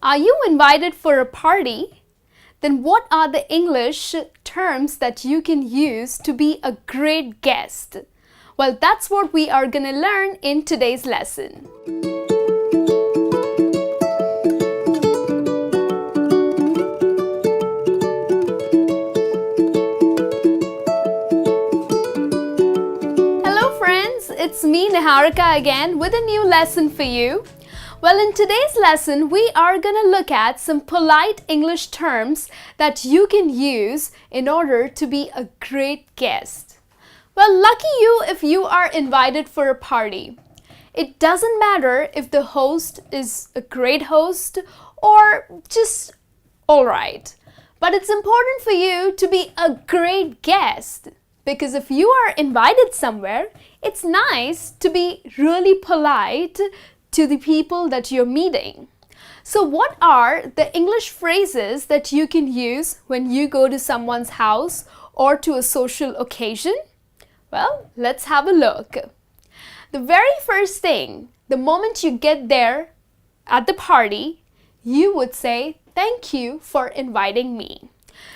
Are you invited for a party? Then what are the English terms that you can use to be a great guest? Well, that's what we are going to learn in today's lesson. Hello friends, it's me Niharika again with a new lesson for you. Well, in today's lesson, we are going to look at some polite English terms that you can use in order to be a great guest. Well, lucky you if you are invited for a party. It doesn't matter if the host is a great host or just alright. But it's important for you to be a great guest. Because if you are invited somewhere, it's nice to be really polite to the people that you're meeting. So what are the English phrases that you can use when you go to someone's house or to a social occasion? Well, let's have a look. The very first thing, the moment you get there at the party, you would say, "Thank you for inviting me."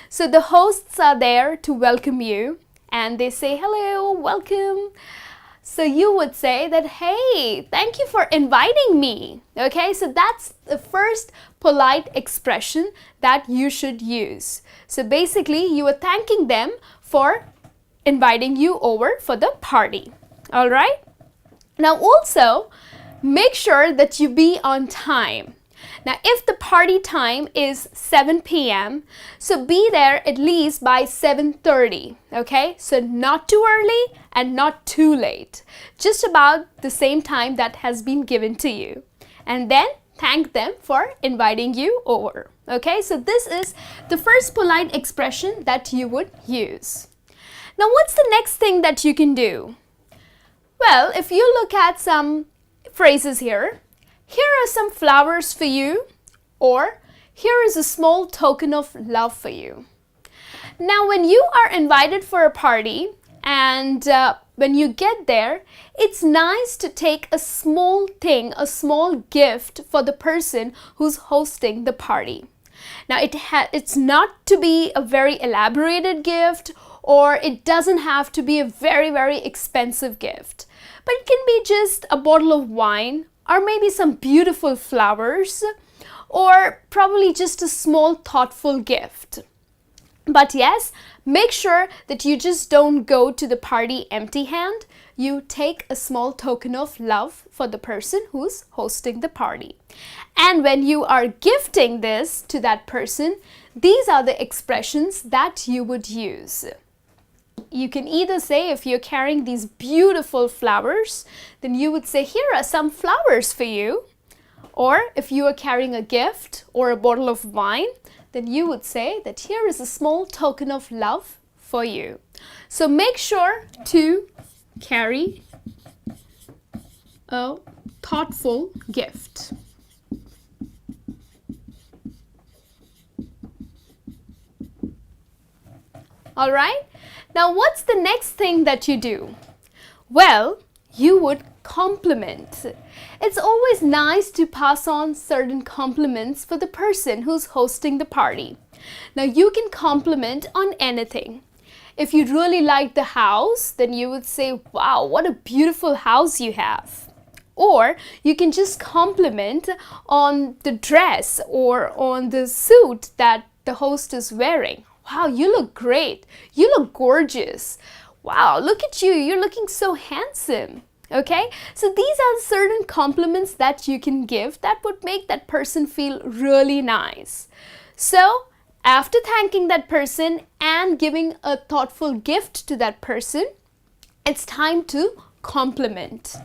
So the hosts are there to welcome you and they say, "Hello, welcome." So you would say that, "Hey, thank you for inviting me." Okay, so that's the first polite expression that you should use. So basically, you are thanking them for inviting you over for the party. All right? Now also, make sure that you be on time. Now, if the party time is 7 p.m., so be there at least by 7:30, okay? So not too early and not too late. Just about the same time that has been given to you. And then thank them for inviting you over, okay? So this is the first polite expression that you would use. Now, what's the next thing that you can do? Well, if you look at some phrases here, "Here are some flowers for you," or "Here is a small token of love for you." Now, when you are invited for a party and when you get there, it's nice to take a small thing, a small gift for the person who's hosting the party. Now, it's not to be a very elaborated gift, or it doesn't have to be a very, very expensive gift. But it can be just a bottle of wine, or maybe some beautiful flowers, or probably just a small thoughtful gift. But yes, make sure that you just don't go to the party empty-handed. You take a small token of love for the person who's hosting the party. And when you are gifting this to that person, these are the expressions that you would use. You can either say, if you're carrying these beautiful flowers, then you would say, "Here are some flowers for you." Or if you are carrying a gift or a bottle of wine, then you would say that, "Here is a small token of love for you." So make sure to carry a thoughtful gift. All right? Now, what's the next thing that you do? Well, you would compliment. It's always nice to pass on certain compliments for the person who's hosting the party. Now, you can compliment on anything. If you really like the house, then you would say, "Wow, what a beautiful house you have." Or you can just compliment on the dress or on the suit that the host is wearing. "Wow, you look great. You look gorgeous. Wow, look at you. You're looking so handsome." Okay? So these are certain compliments that you can give that would make that person feel really nice. So after thanking that person and giving a thoughtful gift to that person, it's time to compliment.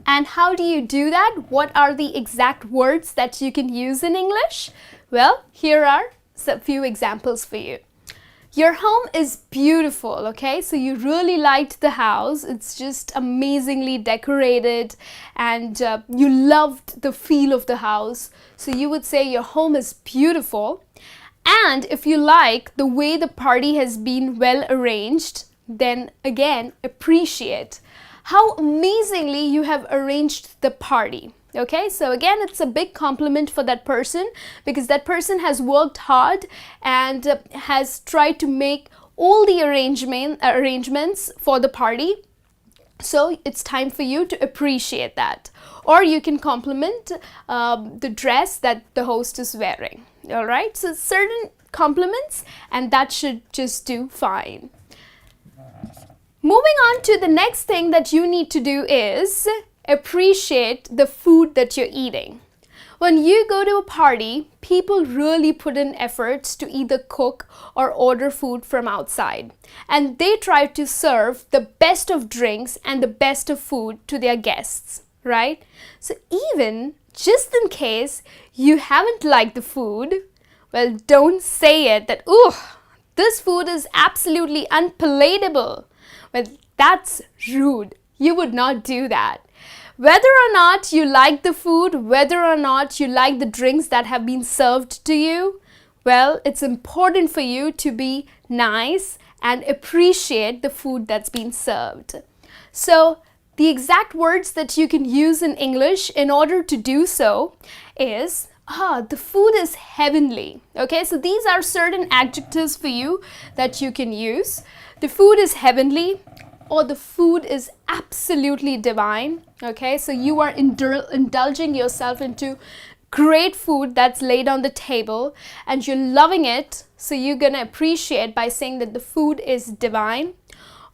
And how do you do that? What are the exact words that you can use in English? Well, here are a few examples for you. Your home is beautiful, okay? So you really liked the house. It's just amazingly decorated and you loved the feel of the house. So you would say your home is beautiful. And if you like the way the party has been well arranged, then again, appreciate how amazingly you have arranged the party. Okay, so again, it's a big compliment for that person because that person has worked hard and has tried to make all the arrangements for the party. So it's time for you to appreciate that. Or you can compliment the dress that the host is wearing. All right, so certain compliments, and that should just do fine. Moving on to the next thing that you need to do is appreciate the food that you're eating. When you go to a party, people really put in efforts to either cook or order food from outside. And they try to serve the best of drinks and the best of food to their guests, right? So even just in case you haven't liked the food, well, don't say it that, "Ooh, this food is absolutely unpalatable." Well, that's rude. You would not do that. Whether or not you like the food, whether or not you like the drinks that have been served to you, well, it's important for you to be nice and appreciate the food that's been served. So the exact words that you can use in English in order to do so is, the food is heavenly. Okay, so these are certain adjectives for you that you can use. The food is heavenly, or the food is absolutely divine. Okay, so you are indulging yourself into great food that's laid on the table and you're loving it, so you're gonna appreciate by saying that the food is divine.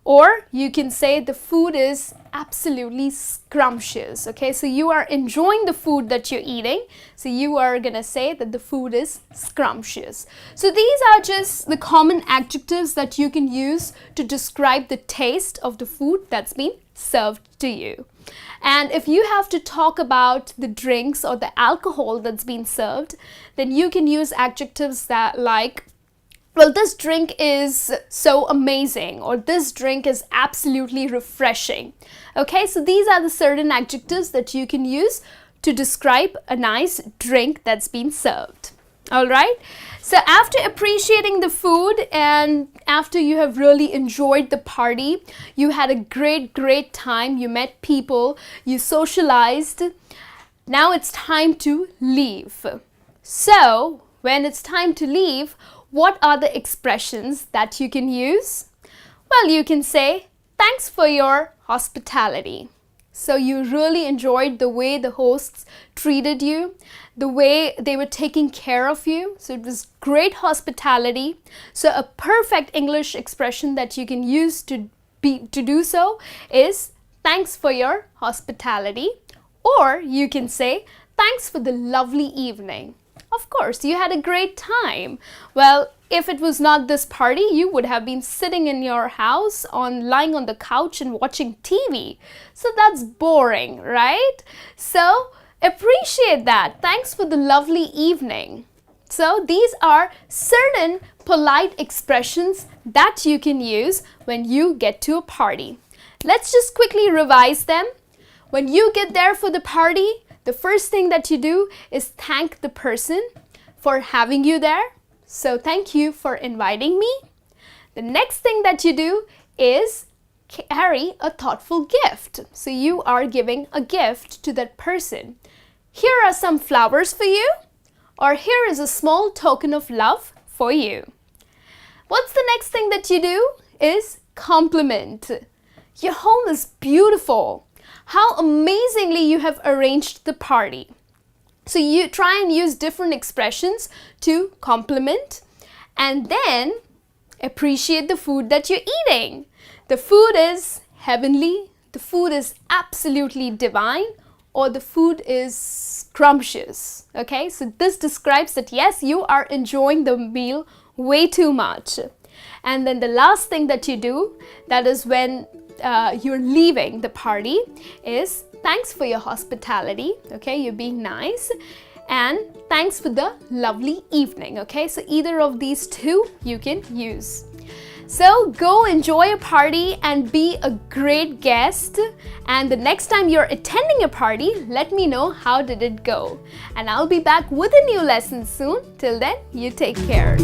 Or you can say the food is absolutely scrumptious. Okay, so you are enjoying the food that you're eating, so you are gonna say that the food is scrumptious. So these are just the common adjectives that you can use to describe the taste of the food that's been served to you. And if you have to talk about the drinks or the alcohol that's been served, then you can use adjectives that like, well, this drink is so amazing, or this drink is absolutely refreshing. Okay, so these are the certain adjectives that you can use to describe a nice drink that's been served. All right, so after appreciating the food and after you have really enjoyed the party, you had a great time, you met people, you socialized, now it's time to leave. So when it's time to leave, what are the expressions that you can use? Well, you can say, "Thanks for your hospitality." So you really enjoyed the way the hosts treated you, the way they were taking care of you. So it was great hospitality. So a perfect English expression that you can use to do so is, "Thanks for your hospitality." Or you can say, "Thanks for the lovely evening." Of course, you had a great time. Well, if it was not this party, you would have been sitting in your house lying on the couch and watching TV. So that's boring, right? So appreciate that. Thanks for the lovely evening. So these are certain polite expressions that you can use when you get to a party. Let's just quickly revise them. When you get there for the party, the first thing that you do is thank the person for having you there. So thank you for inviting me. The next thing that you do is carry a thoughtful gift. So you are giving a gift to that person. Here are some flowers for you, or here is a small token of love for you. What's the next thing that you do is compliment. Your home is beautiful. How amazingly you have arranged the party. So you try and use different expressions to compliment and then appreciate the food that you're eating. The food is heavenly, the food is absolutely divine, or the food is scrumptious. Okay, so this describes that yes, you are enjoying the meal way too much. And then the last thing that you do, that is when you're leaving the party, is thanks for your hospitality. Okay, you're being nice, and thanks for the lovely evening. Okay, so either of these two you can use. So go enjoy a party and be a great guest, and the next time you're attending a party, let me know how did it go, and I'll be back with a new lesson soon. Till then, you take care.